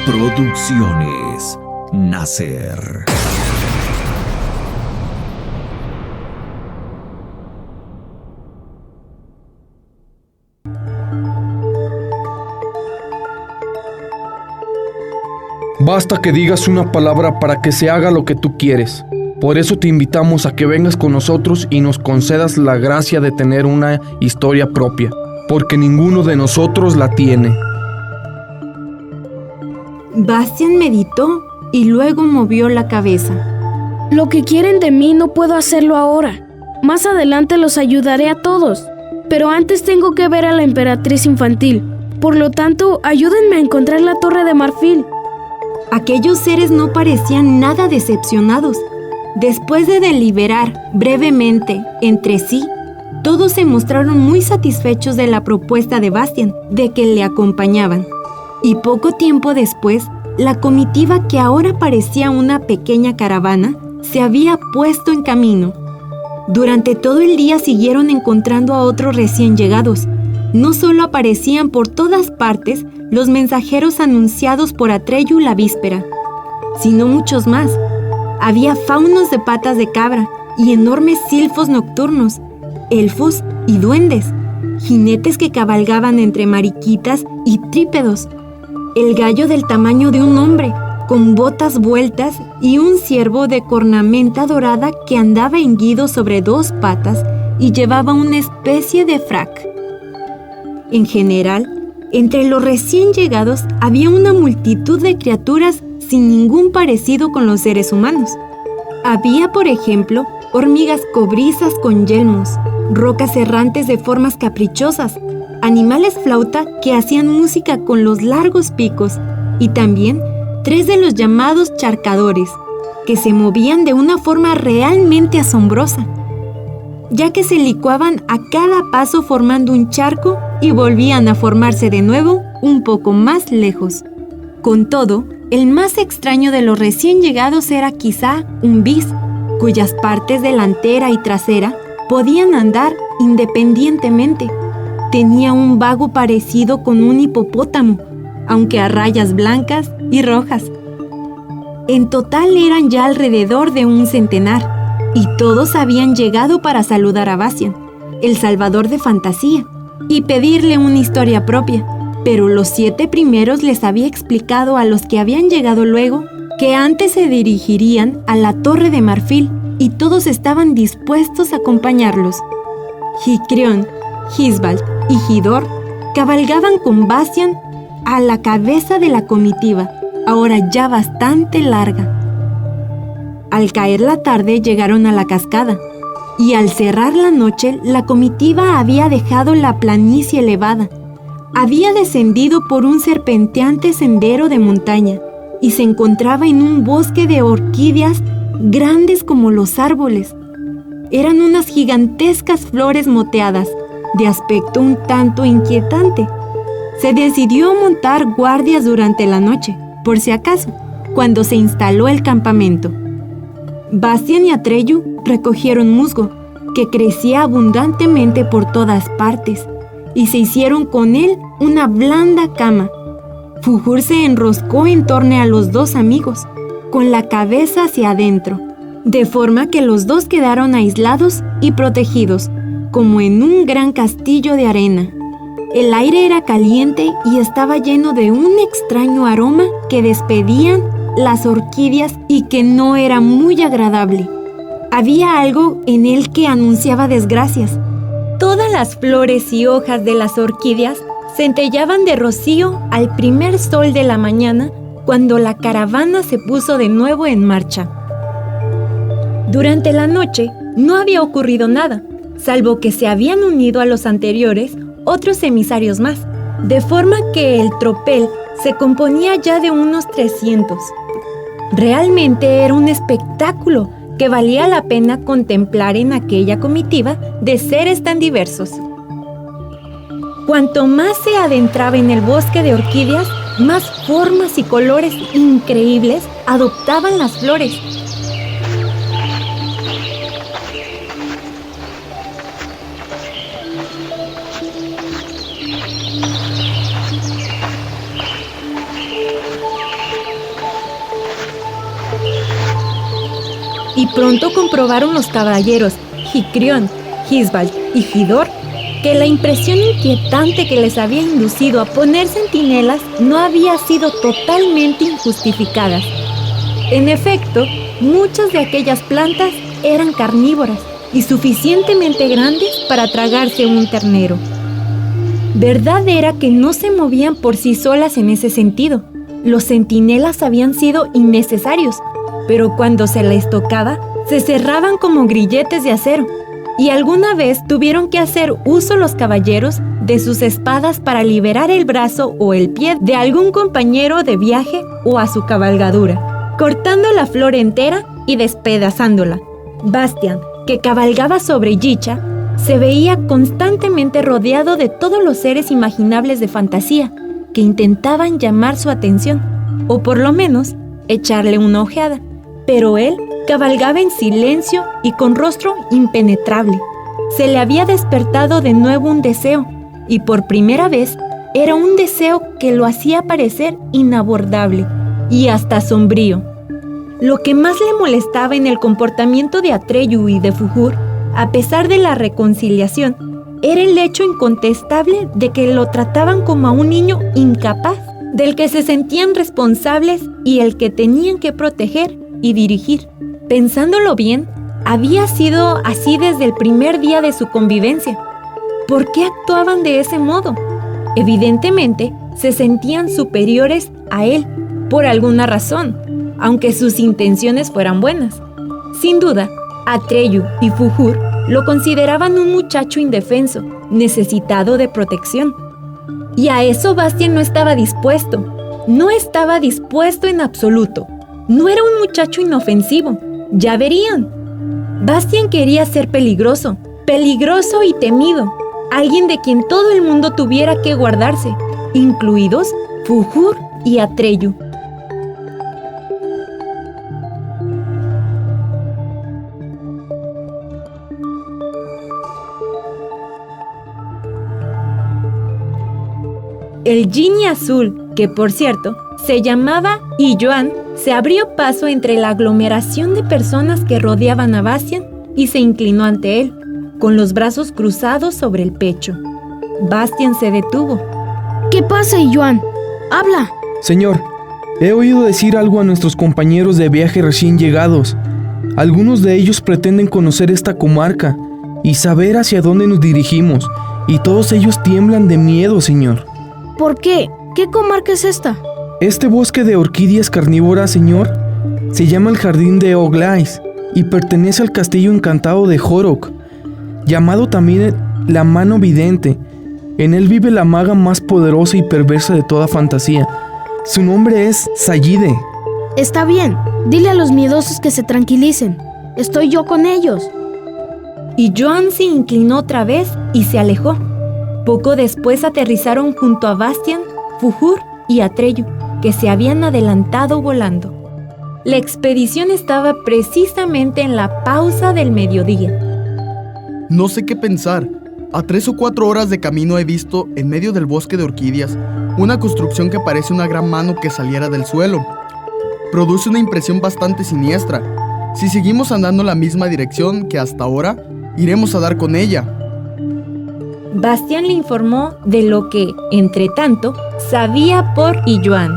Producciones Nacer. Basta que digas una palabra para que se haga lo que tú quieres. Por eso te invitamos a que vengas con nosotros y nos concedas la gracia de tener una historia propia, porque ninguno de nosotros la tiene. Bastian meditó y luego movió la cabeza. Lo que quieren de mí no puedo hacerlo ahora. Más adelante los ayudaré a todos. Pero antes tengo que ver a la emperatriz infantil. Por lo tanto, ayúdenme a encontrar la Torre de Marfil. Aquellos seres no parecían nada decepcionados. Después de deliberar brevemente entre sí, todos se mostraron muy satisfechos de la propuesta de Bastian de que le acompañaban. Y poco tiempo después, la comitiva, que ahora parecía una pequeña caravana, se había puesto en camino. Durante todo el día siguieron encontrando a otros recién llegados. No solo aparecían por todas partes los mensajeros anunciados por Atreyu la víspera, sino muchos más. Había faunos de patas de cabra y enormes silfos nocturnos, elfos y duendes, jinetes que cabalgaban entre mariquitas y trípedos, el gallo del tamaño de un hombre, con botas vueltas, y un ciervo de cornamenta dorada que andaba erguido sobre dos patas y llevaba una especie de frac. En general, entre los recién llegados había una multitud de criaturas sin ningún parecido con los seres humanos. Había, por ejemplo, hormigas cobrizas con yelmos, rocas errantes de formas caprichosas, animales flauta que hacían música con los largos picos, y también 3 de los llamados charcadores, que se movían de una forma realmente asombrosa, ya que se licuaban a cada paso formando un charco y volvían a formarse de nuevo un poco más lejos. Con todo, el más extraño de los recién llegados era quizá un bis, cuyas partes delantera y trasera podían andar independientemente. Tenía un vago parecido con un hipopótamo, aunque a rayas blancas y rojas. En total eran ya alrededor de un centenar, y todos habían llegado para saludar a Bastian, el salvador de fantasía, y pedirle una historia propia. Pero los 7 primeros les había explicado a los que habían llegado luego que antes se dirigirían a la Torre de Marfil, y todos estaban dispuestos a acompañarlos. Hicrión, Hisbald y Hidor cabalgaban con Bastian a la cabeza de la comitiva, ahora ya bastante larga. Al caer la tarde llegaron a la cascada, y al cerrar la noche la comitiva había dejado la planicie elevada. Había descendido por un serpenteante sendero de montaña y se encontraba en un bosque de orquídeas grandes como los árboles. Eran unas gigantescas flores moteadas, de aspecto un tanto inquietante. Se decidió montar guardias durante la noche, por si acaso, cuando se instaló el campamento. Bastian y Atreyu recogieron musgo, que crecía abundantemente por todas partes, y se hicieron con él una blanda cama. Fujur se enroscó en torno a los 2 amigos, con la cabeza hacia adentro, de forma que los 2 quedaron aislados y protegidos, como en un gran castillo de arena. El aire era caliente y estaba lleno de un extraño aroma que despedían las orquídeas y que no era muy agradable. Había algo en él que anunciaba desgracias. Todas las flores y hojas de las orquídeas centellaban de rocío al primer sol de la mañana, cuando la caravana se puso de nuevo en marcha. Durante la noche no había ocurrido nada, salvo que se habían unido a los anteriores otros emisarios más, de forma que el tropel se componía ya de unos 300. Realmente era un espectáculo que valía la pena contemplar en aquella comitiva de seres tan diversos. Cuanto más se adentraba en el bosque de orquídeas, más formas y colores increíbles adoptaban las flores. y pronto comprobaron los caballeros Hicrión, Hisbald y Hidor que la impresión inquietante que les había inducido a poner centinelas no había sido totalmente injustificada. En efecto, muchas de aquellas plantas eran carnívoras y suficientemente grandes para tragarse un ternero. Verdad era que no se movían por sí solas en ese sentido. Los centinelas habían sido innecesarios, pero cuando se les tocaba, se cerraban como grilletes de acero. Y alguna vez tuvieron que hacer uso los caballeros de sus espadas para liberar el brazo o el pie de algún compañero de viaje o a su cabalgadura, cortando la flor entera y despedazándola. Bastian, que cabalgaba sobre Yicha, se veía constantemente rodeado de todos los seres imaginables de fantasía que intentaban llamar su atención, o por lo menos echarle una ojeada, pero él cabalgaba en silencio y con rostro impenetrable. Se le había despertado de nuevo un deseo, y por primera vez era un deseo que lo hacía parecer inabordable y hasta sombrío. Lo que más le molestaba en el comportamiento de Atreyu y de Fujur, a pesar de la reconciliación, era el hecho incontestable de que lo trataban como a un niño incapaz, del que se sentían responsables y el que tenían que proteger y dirigir. Pensándolo bien, había sido así desde el primer día de su convivencia. ¿Por qué actuaban de ese modo? Evidentemente, se sentían superiores a él por alguna razón, aunque sus intenciones fueran buenas. Sin duda, Atreyu y Fujur lo consideraban un muchacho indefenso, necesitado de protección. Y a eso Bastian no estaba dispuesto. No estaba dispuesto en absoluto. No era un muchacho inofensivo. Ya verían. Bastian quería ser peligroso y temido. Alguien de quien todo el mundo tuviera que guardarse, incluidos Fujur y Atreyu. El Genie Azul, que por cierto se llamaba Iyuan, se abrió paso entre la aglomeración de personas que rodeaban a Bastian y se inclinó ante él, con los brazos cruzados sobre el pecho. Bastian se detuvo. ¿Qué pasa, Iyuan? ¡Habla! Señor, he oído decir algo a nuestros compañeros de viaje recién llegados. Algunos de ellos pretenden conocer esta comarca y saber hacia dónde nos dirigimos, y todos ellos tiemblan de miedo, señor. ¿Por qué? ¿Qué comarca es esta? Este bosque de orquídeas carnívoras, señor, se llama el Jardín de Oglais y pertenece al castillo encantado de Jorok, llamado también la Mano Vidente. En él vive la maga más poderosa y perversa de toda fantasía. Su nombre es Sayide. Está bien, dile a los miedosos que se tranquilicen. Estoy yo con ellos. Y Joan se inclinó otra vez y se alejó. Poco después aterrizaron junto a Bastian, Fujur y Atreyu, que se habían adelantado volando. La expedición estaba precisamente en la pausa del mediodía. No sé qué pensar. A 3 o 4 horas de camino he visto, en medio del bosque de orquídeas, una construcción que parece una gran mano que saliera del suelo. Produce una impresión bastante siniestra. Si seguimos andando en la misma dirección que hasta ahora, iremos a dar con ella. Bastian le informó de lo que, entre tanto, sabía por Iyuan.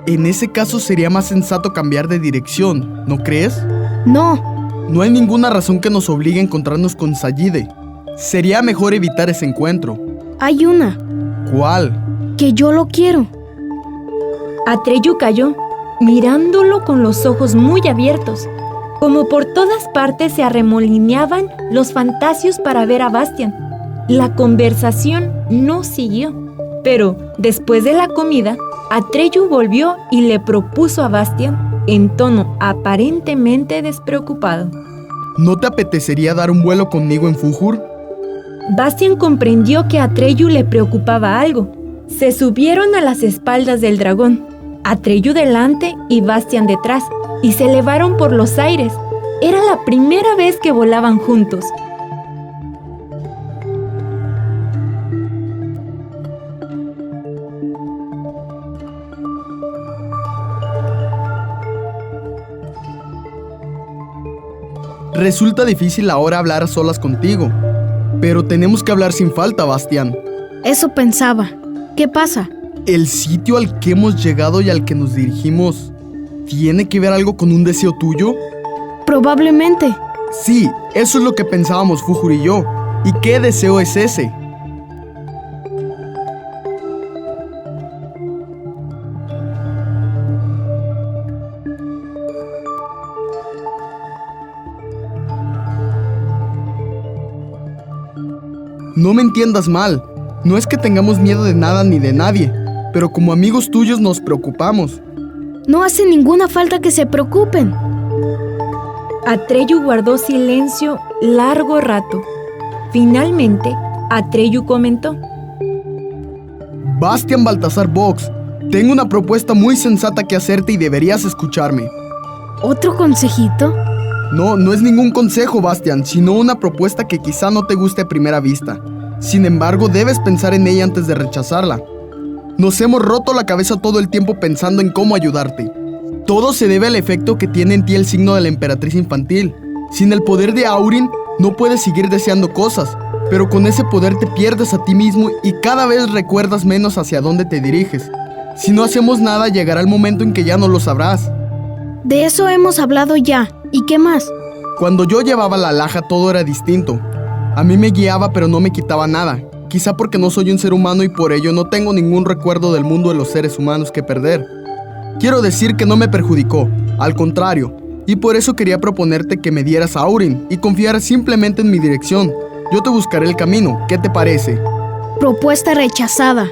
En ese caso sería más sensato cambiar de dirección, ¿no crees? No. No hay ninguna razón que nos obligue a encontrarnos con Sayide. Sería mejor evitar ese encuentro. Hay una. ¿Cuál? Que yo lo quiero. Atreyu calló, mirándolo con los ojos muy abiertos. Como por todas partes se arremolineaban los fantasios para ver a Bastian. La conversación no siguió, pero después de la comida, Atreyu volvió y le propuso a Bastian, en tono aparentemente despreocupado. ¿No te apetecería dar un vuelo conmigo en Fujur? Bastian comprendió que a Atreyu le preocupaba algo. Se subieron a las espaldas del dragón, Atreyu delante y Bastian detrás, y se elevaron por los aires. Era la primera vez que volaban juntos. Resulta difícil ahora hablar a solas contigo, pero tenemos que hablar sin falta, Bastián. Eso pensaba. ¿Qué pasa? ¿El sitio al que hemos llegado y al que nos dirigimos tiene que ver algo con un deseo tuyo? Probablemente. Sí, eso es lo que pensábamos Fujur y yo. ¿Y qué deseo es ese? No me entiendas mal, no es que tengamos miedo de nada ni de nadie, pero como amigos tuyos nos preocupamos. No hace ninguna falta que se preocupen. Atreyu guardó silencio largo rato. Finalmente, Atreyu comentó: Bastián Baltasar Vox, tengo una propuesta muy sensata que hacerte y deberías escucharme. ¿Otro consejito? No es ningún consejo, Bastián, sino una propuesta que quizá no te guste a primera vista. Sin embargo, debes pensar en ella antes de rechazarla. Nos hemos roto la cabeza todo el tiempo pensando en cómo ayudarte. Todo se debe al efecto que tiene en ti el signo de la emperatriz infantil. Sin el poder de Aurin, no puedes seguir deseando cosas, pero con ese poder te pierdes a ti mismo y cada vez recuerdas menos hacia dónde te diriges. Si no hacemos nada, llegará el momento en que ya no lo sabrás. De eso hemos hablado ya. ¿Y qué más? Cuando yo llevaba la alhaja todo era distinto. A mí me guiaba pero no me quitaba nada. Quizá porque no soy un ser humano y por ello no tengo ningún recuerdo del mundo de los seres humanos que perder. Quiero decir que no me perjudicó, al contrario, y por eso quería proponerte que me dieras a Aurin y confiaras simplemente en mi dirección. Yo te buscaré el camino, ¿qué te parece? Propuesta rechazada.